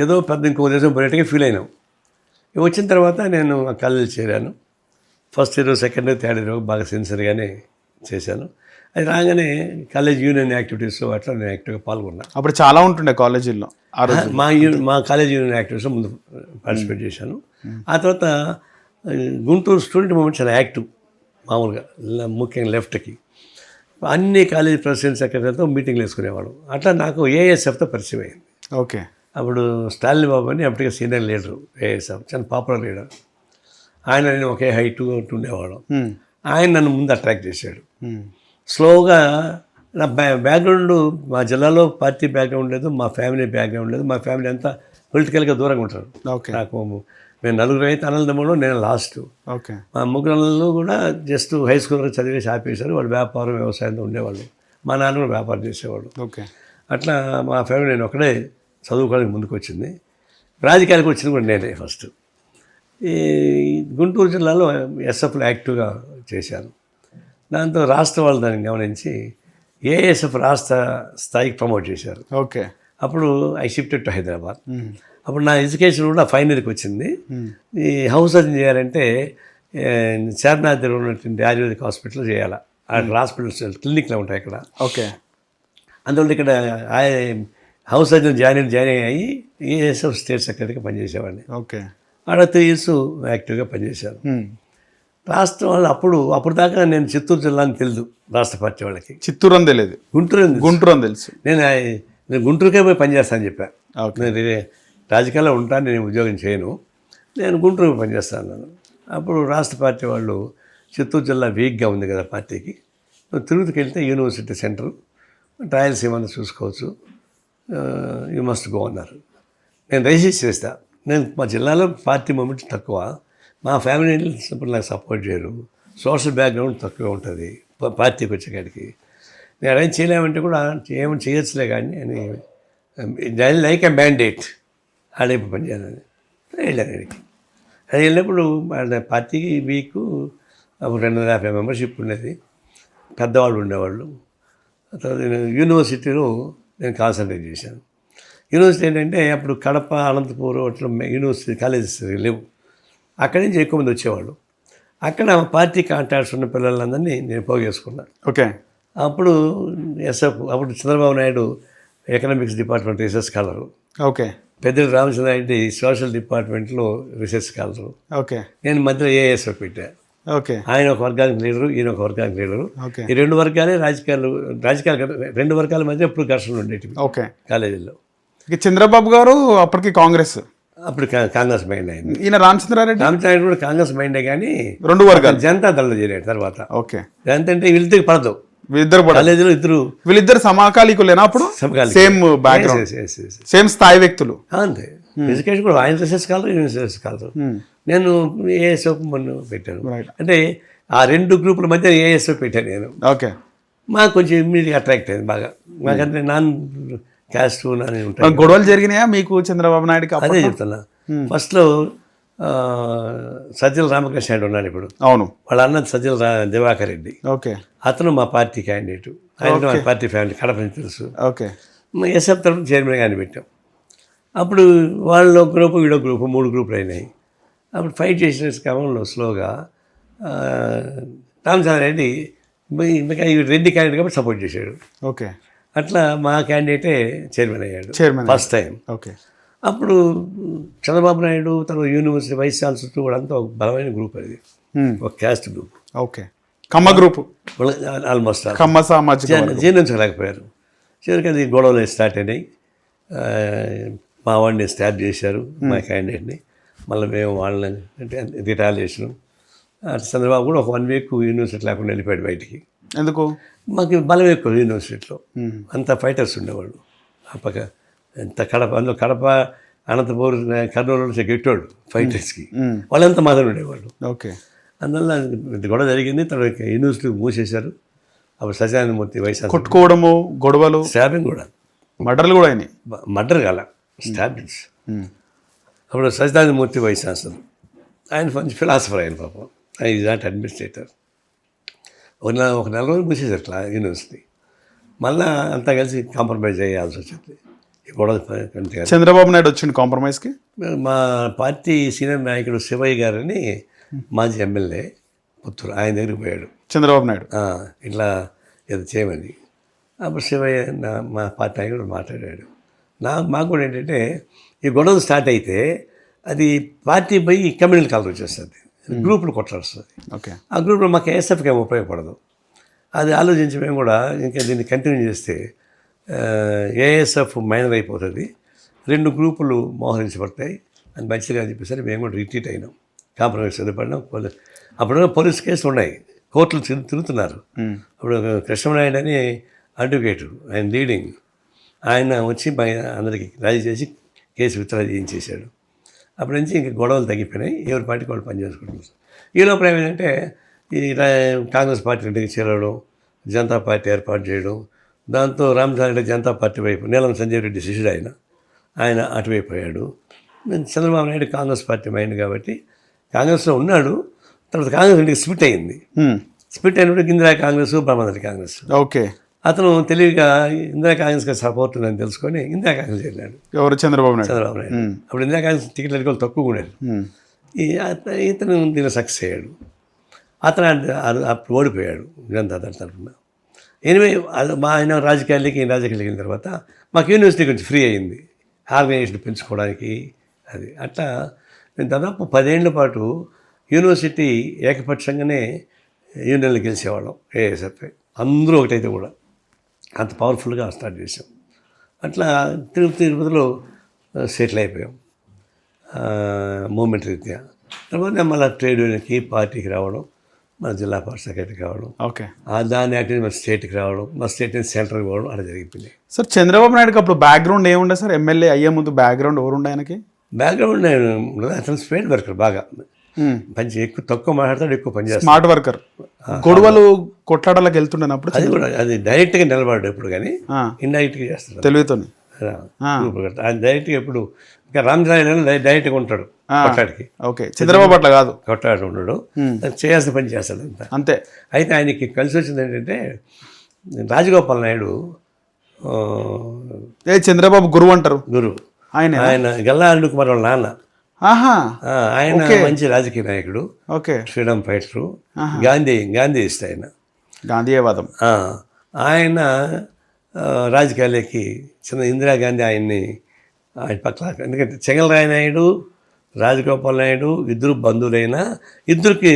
ఏదో పెద్ద ఇంకో దేశం పోయినట్టుగా ఫీల్ అయినాం. వచ్చిన తర్వాత నేను ఆ కాలేజీలో చేరాను. First year, second year, third year బాగా సిన్సియర్గానే చేశాను. అది రాగానే కాలేజ్ యూనియన్ యాక్టివిటీస్లో అట్లా నేను యాక్టివ్గా పాల్గొన్నాను. అప్పుడు చాలా ఉంటుండే కాలేజీల్లో ఆ రోజు. మా కాలేజ్ యూనియన్ యాక్టివిటీస్లో ముందు పార్టిసిపేట్ చేశాను. ఆ తర్వాత గుంటూరు స్టూడెంట్ మూవ్మెంట్ చాలా యాక్టివ్ మామూలుగా, ముఖ్యంగా లెఫ్ట్కి అన్ని కాలేజ్ ప్రెసిడెంట్ సెక్రటరీతో మీటింగ్లు వేసుకునేవాడు. అట్లా నాకు ఏఎస్ఎఫ్తో పరిచయం అయింది. ఓకే. అప్పుడు స్టాలిన్ బాబు అని అప్పటికే సీనియర్ లీడరు ఏఎస్ఎఫ్, చాలా పాపులర్ లీడర్. ఆయన నేను ఒకే హైట్ ఉండేవాడు. ఆయన నన్ను ముందు అట్రాక్ట్ చేశాడు. స్లోగా నా బ్యాక్గ్రౌండ్, మా జిల్లాలో పార్టీ బ్యాక్గ్రౌండ్ లేదు, మా ఫ్యామిలీ బ్యాక్గ్రౌండ్ లేదు. మా ఫ్యామిలీ అంతా పొలిటికల్గా దూరంగా ఉంటారు. నాకు మేము నలుగురు అయితే అన్నదమ్ముడు, నేను లాస్ట్. ఓకే. మా ముగ్గురు కూడా జస్ట్ హై స్కూల్ వరకు చదివేసి ఆపేశారు. వాళ్ళు వ్యాపారం, వ్యవసాయంతో ఉండేవాళ్ళు. మా నాన్న కూడా వ్యాపారం చేసేవాడు. ఓకే. అట్లా మా ఫ్యామిలీ నేను ఒకడే చదువుకోవడానికి ముందుకు వచ్చింది. రాజకీయాలకు వచ్చింది కూడా నేనే ఫస్ట్. ఈ గుంటూరు జిల్లాలో ఎస్ఎఫ్లో యాక్టివ్గా చేశాను. దాంతో రాష్ట్ర వాళ్ళు దాన్ని గమనించి ఏఎస్ఎఫ్ రాష్ట్ర స్థాయికి ప్రమోట్ చేశారు. ఓకే. అప్పుడు ఐ షిఫ్టెడ్ టు హైదరాబాద్. అప్పుడు నా ఎడ్యుకేషన్ కూడా ఫైనల్ ఇయర్కి వచ్చింది. ఈ హౌస్ సర్జన్ చేయాలంటే చార్మినార్ దగ్గర ఉన్నటువంటి ఆయుర్వేదిక్ హాస్పిటల్లో చేయాలి. అక్కడ హాస్పిటల్స్ క్లినిక్లో ఉంటాయి ఇక్కడ. ఓకే. అందువల్ల ఇక్కడ హౌస్ సర్జన్ జాయిన్ అయ్యి ఏఎస్ఎఫ్ స్టేట్ సెక్రటరీగా పనిచేసేవాడిని. ఓకే. ఆడ 3 years యాక్టివ్గా పనిచేశాను. రాష్ట్రం వాళ్ళు అప్పుడు దాకా నేను చిత్తూరు జిల్లాని తెలియదు రాష్ట్ర పార్టీ వాళ్ళకి. చిత్తూరు అని తెలియదు, గుంటూరు అని తెలుసు. నేను గుంటూరుకే పోయి పనిచేస్తానని చెప్పాను. నేను రాజకీయాల్లో ఉంటాను, నేను ఉద్యోగం చేయను, నేను గుంటూరుకి పనిచేస్తాను. అప్పుడు రాష్ట్ర పార్టీ వాళ్ళు చిత్తూరు జిల్లా వీక్గా ఉంది కదా పార్టీకి, తిరుగుతుకి వెళ్తే యూనివర్సిటీ సెంటర్ ట్రయల్స్ ఏమన్నా చూసుకోవచ్చు, యూ మస్ట్ గో అన్నారు. నేను రిజిస్టర్ చేస్తా. నేను మా జిల్లాలో పార్టీ మూమెంట్ తక్కువ, మా ఫ్యామిలీ ఇప్పుడు నాకు సపోర్ట్ చేయరు, సోషల్ బ్యాక్గ్రౌండ్ తక్కువ ఉంటుంది పార్టీకి వచ్చేకాడికి. నేను అరేంజ్ చేయలేమంటే కూడా ఏమైనా చేయొచ్చులే కానీ అని లైక్ ఎ మ్యాండేట్ ఆడేపు పనిచేయాలని వెళ్ళాను. అక్కడికి అది వెళ్ళినప్పుడు పార్టీకి వీక్ అప్పుడు 250 మెంబర్షిప్ ఉండేది, పెద్దవాళ్ళు ఉండేవాళ్ళు. తర్వాత యూనివర్సిటీలో నేను కాన్సన్ట్రేట్ చేశాను. యూనివర్సిటీ ఏంటంటే అప్పుడు కడప, అనంతపూర్ అట్లా యూనివర్సిటీ కాలేజెస్ లేవు. అక్కడి నుంచి ఎక్కువ మంది వచ్చేవాళ్ళు. అక్కడ పార్టీ కాంటాక్ట్స్ ఉన్న పిల్లలందరినీ నేను పోగేసుకున్నాను. ఓకే. అప్పుడు అప్పుడు Chandrababu Naidu economics department research scholar. Okay. పెద్దలు రామచంద్రారెడ్డి సోషల్ డిపార్ట్మెంట్లో రీసెర్చ్ స్కాలరు. ఓకే. నేను మధ్యలో ఏఎస్ఎఫ్ పెట్టాను. ఓకే. ఆయన ఒక వర్గానికి లీడరు, ఈయన ఒక వర్గానికి లీడరు. ఈ 2 వర్గాలే రాజకీయాలు 2 వర్గాల మధ్య ఎప్పుడు ఘర్షణలు ఉండేటివి. ఓకే. కాలేజీల్లో. చంద్రబాబు గారు అప్పటికి కాంగ్రెస్, అప్పుడు కాంగ్రెస్ మైండ్ అయింది. ఈయన రామచంద్రారెడ్డి కూడా కాంగ్రెస్ మైండే కానీ 2 వర్గాలు జనతా దళలో చేరాడు తర్వాత. ఓకే. జనతా అంటే వీళ్ళిద్దరికి పడదు, వీళ్ళిద్దరు సమకాలీకులేనా అప్పుడు? సేమ్ బ్యాక్గ్రౌండ్, సేమ్ స్థాయి వ్యక్తులు. అంతే. ఎడ్యుకేషన్ కూడా ఆయన రీసెర్చ్ కాలరు, ఈయన రీసెర్చ్ కాలరు. నేను ఏఎస్ఎఫ్ మొన్న పెట్టాను. అంటే ఆ 2 గ్రూపుల మధ్య ఏఎస్ఎఫ్ పెట్టాను నేను. ఓకే. మాకు కొంచెం ఇమ్మీడియట్గా అట్రాక్ట్ అయింది బాగా. మాకంటే నాన్ క్యాస్ట్ నాని ఉంటాయి. గొడవలు జరిగినాయా మీకు చంద్రబాబు నాయుడుకి? అదే చెప్తున్నా. ఫస్ట్లో సజ్జల రామకృష్ణ నాయుడు ఉన్నాడు ఇప్పుడు. అవును. వాళ్ళ అన్న సజ్జల దివాకర్ రెడ్డి. ఓకే. అతను మా పార్టీ క్యాండిడేట్. ఆయన మా పార్టీ ఫ్యామిలీ కడప నుంచి తెలుసు. ఓకే. ఎస్ఎఫ్ తరఫున చైర్మన్ గారిని పెట్టాం. అప్పుడు వాళ్ళు ఒక గ్రూపు, వీడో గ్రూపు, 3 గ్రూపులు అయినాయి. అప్పుడు ఫైట్ చేసిన క్రమంలో స్లోగా రామచంద్రారెడ్డి రెడ్డి క్యాండిడేట్ కాబట్టి సపోర్ట్ చేశాడు. ఓకే. అట్లా మా క్యాండిడేటే చైర్మన్ అయ్యాడు ఫస్ట్ టైం. ఓకే. అప్పుడు చంద్రబాబు నాయుడు తర్వాత యూనివర్సిటీ వైస్ ఛాన్సలర్ కూడా అంతా ఒక బలమైన గ్రూప్ అది, ఒక క్యాస్ట్ గ్రూప్. ఓకే. కమ్మ గ్రూప్ ఆల్మోస్ట్ కమ్మ సామాజిక జీర్ణించలేకపోయారు. చివరికి అది గొడవలు స్టార్ట్ అయినాయి. మా వాడిని స్టాప్ చేశారు, మా క్యాండిడేట్ని. మళ్ళీ మేము వాళ్ళని అంటే రిటైర్ చేసినాం. చంద్రబాబు కూడా ఒక 1 week యూనివర్సిటీ లేకుండా వెళ్ళిపోయాడు బయటికి. ఎందుకు? మాకు బలం ఎక్కువ యూనివర్సిటీలో, అంత ఫైటర్స్ ఉండేవాళ్ళు. అప్పక ఎంత అందులో కడప, అనంతపూర్, కర్నూలు నుంచి గెట్టోళ్ళు ఫైటర్స్కి, వాళ్ళంతా మాత్రం ఉండేవాళ్ళు. ఓకే. అందువల్ల గొడవ జరిగింది. తర్వాత యూనివర్సిటీ మూసేశారు. అప్పుడు సత్యనారాయణమూర్తి వైస్ కొట్టుకోవడము, గొడవలు, స్టాబింగ్ కూడా, మర్డర్లు కూడా అయినాయి. మర్డర్ కాల, స్టాబింగ్స్. అప్పుడు సత్యనారాయణమూర్తి వైస్ ఛాన్సలర్, ఆయన మంచి ఫిలాసఫర్. ఆయన పాపం, ఆయన ఈజ్ నాట్ అడ్మినిస్ట్రేటర్. ఒక 4 రోజులు మూసేశారు యూనివర్సిటీ. మళ్ళీ అంతా కలిసి కాంప్రమైజ్ అయ్యాల్సి వచ్చింది. ఈ గొడవ కంటే కాదు. చంద్రబాబు నాయుడు వచ్చిండు కాంప్రమైజ్కి. మా పార్టీ సీనియర్ నాయకుడు శివయ్య గారని మాజీ ఎమ్మెల్యే పుత్తూరు, ఆయన దగ్గరికి పోయాడు చంద్రబాబు నాయుడు. ఇట్లా ఏదో చేయమని. అప్పుడు శివయ్య మా పార్టీ నాయకుడు మాట్లాడాడు. మాకు కూడా ఏంటంటే ఈ గొడవ స్టార్ట్ అయితే అది పార్టీ పోయి కమ్యూనల్ కాలర్ వచ్చేస్తుంది, గ్రూపులు కొట్లాడుస్తుంది. ఓకే. ఆ గ్రూప్లో మాకు ఏఎస్ఎఫ్కి ఏమి ఉపయోగపడదు. అది ఆలోచించి మేము కూడా ఇంకా దీన్ని కంటిన్యూ చేస్తే ఏఎస్ఎఫ్ మైనర్ అయిపోతుంది, 2 గ్రూపులు మోహరించబడతాయి అని మంచిగా అని చెప్పేసరి మేము కూడా రిట్రీట్ అయినాం, కాంప్రమైజ్ సిద్ధపడినాం. అప్పుడు పోలీస్ కేసులు ఉన్నాయి, కోర్టులు తిరుగుతున్నారు. అప్పుడు కృష్ణనాయుడు అని అడ్వకేటు, ఆయన లీడింగ్, ఆయన వచ్చి అందరికీ రాజీ చేసి కేసు విత్డ్రా చేయించేశాడు. అప్పటి నుంచి ఇంక గొడవలు తగ్గిపోయినాయి, ఎవరి పార్టీకి వాళ్ళు పనిచేసుకుంటున్నారు. ఈ లోపల ఏమైందంటే ఈ కాంగ్రెస్ పార్టీ ఇంటికి చేరడం, జనతా పార్టీ ఏర్పాటు చేయడం, దాంతో రామచంద్రారెడ్డి జనతా పార్టీ వైపు, నీలం సంజయ్ రెడ్డి శిష్యుడు ఆయన అటువైపు అయ్యాడు. చంద్రబాబు నాయుడు కాంగ్రెస్ పార్టీ మైండ్ కాబట్టి కాంగ్రెస్లో ఉన్నాడు. తర్వాత కాంగ్రెస్ ఇంటికి స్ప్లిట్ అయింది. స్ప్లిట్ అయినప్పుడు ఇందిరా కాంగ్రెస్, బ్రహ్మారెడ్డి కాంగ్రెస్. ఓకే. అతను తెలివిగా ఇందిరా కాంగ్రెస్కి సపోర్ట్ ఉందని తెలుసుకొని ఇందిరా కాంగ్రెస్ వెళ్ళాడు. ఎవరు? చంద్రబాబు నాయుడు. అప్పుడు ఇందిరా కాంగ్రెస్ టికెట్లు ఎక్కువ తక్కువ ఉండేది. ఇతను దీన్ని సక్సెస్ అయ్యాడు. అతను అప్పుడు ఓడిపోయాడు జనతా దళ తరఫున. ఎనివే ఆయన రాజకీయాలకి వెళ్ళిన తర్వాత మాకు యూనివర్సిటీ కొంచెం ఫ్రీ అయింది, ఆర్గనైజేషన్ పెంచుకోవడానికి. అది అట్లా మేము దాదాపు 10 ఏళ్ల పాటు యూనివర్సిటీ ఏకపక్షంగానే యూనియన్లు గెలిచేవాళ్ళం. ఏఎస్ఎఫ్ అందరూ ఒకటైతే కూడా అంత పవర్ఫుల్గా స్టార్ట్ చేసాం. అట్లా తిరుపతిలో సెటిల్ అయిపోయాం మూమెంట్ రీత్యా. తర్వాత మళ్ళీ ట్రేడ్ యూనియన్కి పార్టీకి రావడం, మన జిల్లా పార్టీ సెక్రటరీ కావడం. ఓకే. దాన్ని యాక్టివ్ మన స్టేట్కి రావడం, మా స్టేట్ నుంచి సెంట్రల్కి పోవడం, అలా జరిగిపోయింది. సార్ చంద్రబాబు నాయుడుకి అప్పుడు బ్యాక్గ్రౌండ్ ఏముండే సార్? ఎమ్మెల్యే అయ్యే ముందు బ్యాక్గ్రౌండ్ ఎవరుండే ఆయనకి? బ్యాక్గ్రౌండ్ అతను స్పీడ్ వర్కర్, బాగా పని ఎక్కువ తక్కువ మాట్లాడతాడు, ఎక్కువ పని చేస్తాడు, స్మార్ట్ వర్కర్. గొడవలు కొట్లాడలకు వెళ్తుండేనప్పుడు అది కూడా అది డైరెక్ట్గా నిలబడ్డాడు ఎప్పుడు, కానీ ఇండైరెక్ట్గా చేస్తాడు తెలివితో. ఆయన డైరెక్ట్గా ఎప్పుడు ఇంకా రామచంద్ర డైరెక్ట్గా ఉంటాడు కొట్లాడికి. ఓకే. చంద్రబాబు అట్లా కాదు, కొట్లాడి ఉండడు, చేయాల్సిన పని చేస్తాడు అంతా అంతే. అయితే ఆయనకి కలిసి వచ్చింది ఏంటంటే రాజగోపాల్ నాయుడు చంద్రబాబు గురువు అంటారు. గురువు ఆయన గల్లా అరుణ్ కుమార్ వాళ్ళ నాన్న. ఆయన మంచి రాజకీయ నాయకుడు, ఓకే, ఫ్రీడమ్ ఫైటరు, గాంధీయిస్ట్ ఆయన, గాంధీయవాదం. ఆయన రాజకీయాలకి ఇందిరాగాంధీ ఆయన పక్కన, ఎందుకంటే చెంగలరాయ నాయుడు, రాజగోపాల్ నాయుడు ఇద్దరు బంధువులైనా ఇద్దరికి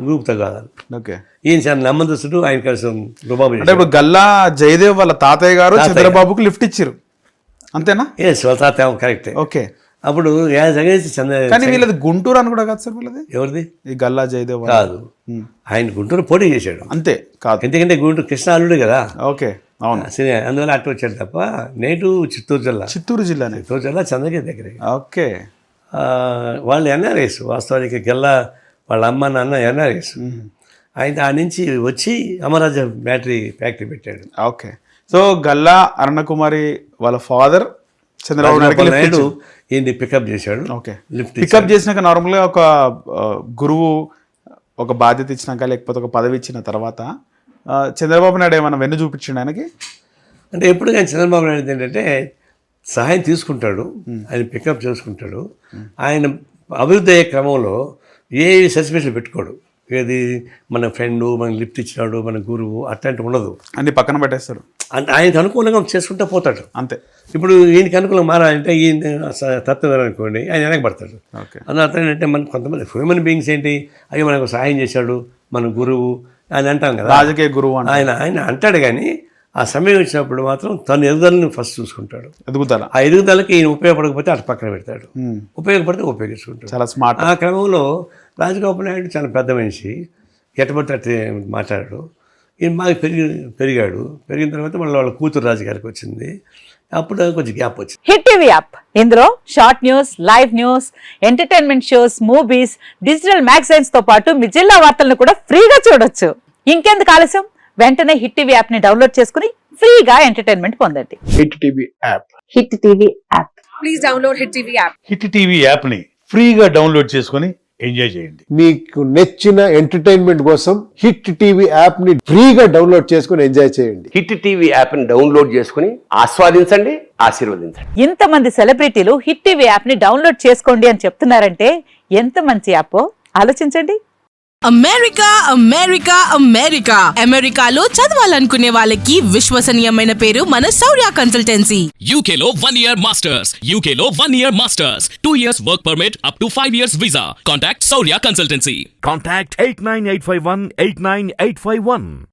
గ్రూప్తో కాదు. ఓకే. ఈయన చాలా నమ్మదస్తుడు, ఆయన కోసం రుబాబు. అంటే ఇప్పుడు గల్లా జయదేవ్ వాళ్ళ తాతయ్య గారు చంద్రబాబుకు లిఫ్ట్ ఇచ్చారు, అంతేనా? ఎస్, వాళ్ళ తాతయ్య కరెక్టే. ఓకే. అప్పుడు కానీ వీళ్ళది గుంటూరు అని కూడా కాదు సార్ వీళ్ళది. ఎవరిది? ఈ గల్లా జయదేవ్ కాదు, ఆయన గుంటూరు పోటీ చేశాడు అంతే. కాదు, ఎందుకంటే గుంటూరు కృష్ణ అల్లుడు కదా. ఓకే, అవును. అందువల్ల అటు వచ్చాడు తప్ప నేటు చిత్తూరు జిల్లా. చిత్తూరు జిల్లా చంద్రగిరి దగ్గర. ఓకే. వాళ్ళు ఎన్ఆర్ఎస్, వాస్తవానికి గల్లా వాళ్ళ అమ్మ నాన్న ఎన్ఆర్ఎస్. ఆయన ఆ నుంచి వచ్చి అమరాజా బ్యాటరీ ఫ్యాక్టరీ పెట్టాడు. ఓకే. సో గల్లా అరుణకుమారి వాళ్ళ ఫాదర్ చంద్రబాబు నాయుడు ఈయన్ని పికప్ చేశాడు. ఓకే. పికప్ చేసినాక నార్మల్గా ఒక గురువు ఒక బాధ్యత ఇచ్చినాక లేకపోతే ఒక పదవి ఇచ్చిన తర్వాత చంద్రబాబు నాయుడు ఏమైనా వెన్ను చూపించండి ఆయనకి? అంటే ఎప్పుడు కానీ చంద్రబాబు నాయుడు ఏంటంటే సహాయం తీసుకుంటాడు, ఆయన పికప్ చేసుకుంటాడు. ఆయన అభివృద్ధి అయ్యే క్రమంలో ఏ సస్పెన్షన్ పెట్టుకోడు. ఏది మన ఫ్రెండు, మనకి లిఫ్ట్ ఇచ్చినాడు, మన గురువు అట్లాంటివి ఉండదు, అన్ని పక్కన పెట్టేస్తాడు. అంటే ఆయనకు అనుకూలంగా చేసుకుంటూ పోతాడు అంతే. ఇప్పుడు ఈయనకి అనుకూలంగా మారాలంటే ఈయన తత్వం అనుకోండి, ఆయన వెనకబడతాడు. అందులో అర్థం ఏంటంటే మన కొంతమంది హ్యూమన్ బీయింగ్స్ ఏంటి, అయ్యో మనకు సహాయం చేశాడు మన గురువు అని అంటాం కదా, రాజకీయ గురువు ఆయన అంటాడు. కానీ ఆ సమయం వచ్చినప్పుడు మాత్రం తన ఎదుగుదలని ఫస్ట్ చూసుకుంటాడు. ఎదుగుదల, ఆ ఎదుగుదలకి ఈయన ఉపయోగపడకపోతే అటు పక్కన పెడతాడు, ఉపయోగపడితే ఉపయోగించుకుంటాడు. చాలా స్మార్ట్. ఆ క్రమంలో రాజగోపాల్ నాయుడు చాలా పెద్ద మనిషి, ఎట్టబడితే అట్టే మాట్లాడాడు. ఈయన బాగా పెరిగాడు. పెరిగిన తర్వాత మళ్ళీ వాళ్ళ కూతురు రాజకీయాలకు వచ్చింది. అప్పుడు కొంచెం గ్యాప్ వచ్చింది. హిట్ టీవీ యాప్, ఇందులో short news, live news, entertainment shows, movies, digital magazines తో పాటు మీ జిల్లా వార్తలను కూడా ఫ్రీగా చూడొచ్చు. ఇంకెందుకు ఆలస్యం, వెంటనే హిట్ టీవీ యాప్ ని డౌన్లోడ్ చేసుకుని ఫ్రీగా ఎంటర్టైన్మెంట్ పొందండి. Hit TV app, hit TV app, please download hit TV app. Hit TV app ని ఫ్రీగా డౌన్లోడ్ చేసుకొని ఎంజాయ్ చేయండి. మీకు నచ్చిన ఎంటర్టైన్మెంట్ కోసం హిట్ టీవీ యాప్ ని ఫ్రీగా డౌన్లోడ్ చేసుకొని ఎంజాయ్ చేయండి. హిట్ టీవీ యాప్ ని డౌన్లోడ్ చేసుకుని ఆస్వాదించండి, ఆశీర్వదించండి. ఇంతమంది సెలబ్రిటీలు హిట్ టీవీ యాప్ ని డౌన్లోడ్ చేసుకోండి అని చెప్తున్నారంటే ఎంత మంచి యాప్ ఆలోచించండి. అమెరికా అమెరికా అమెరికా అమెరికాలో చదవాలనుకునే వాళ్ళకి విశ్వసనీయమైన పేరు మన శౌర్య కన్సల్టెన్సీ. UK లో 1 year masters. UK లో 1 year masters. 2 years work permit up to 5 years visa. Contact Saurya Consultancy. Contact 89851 89851.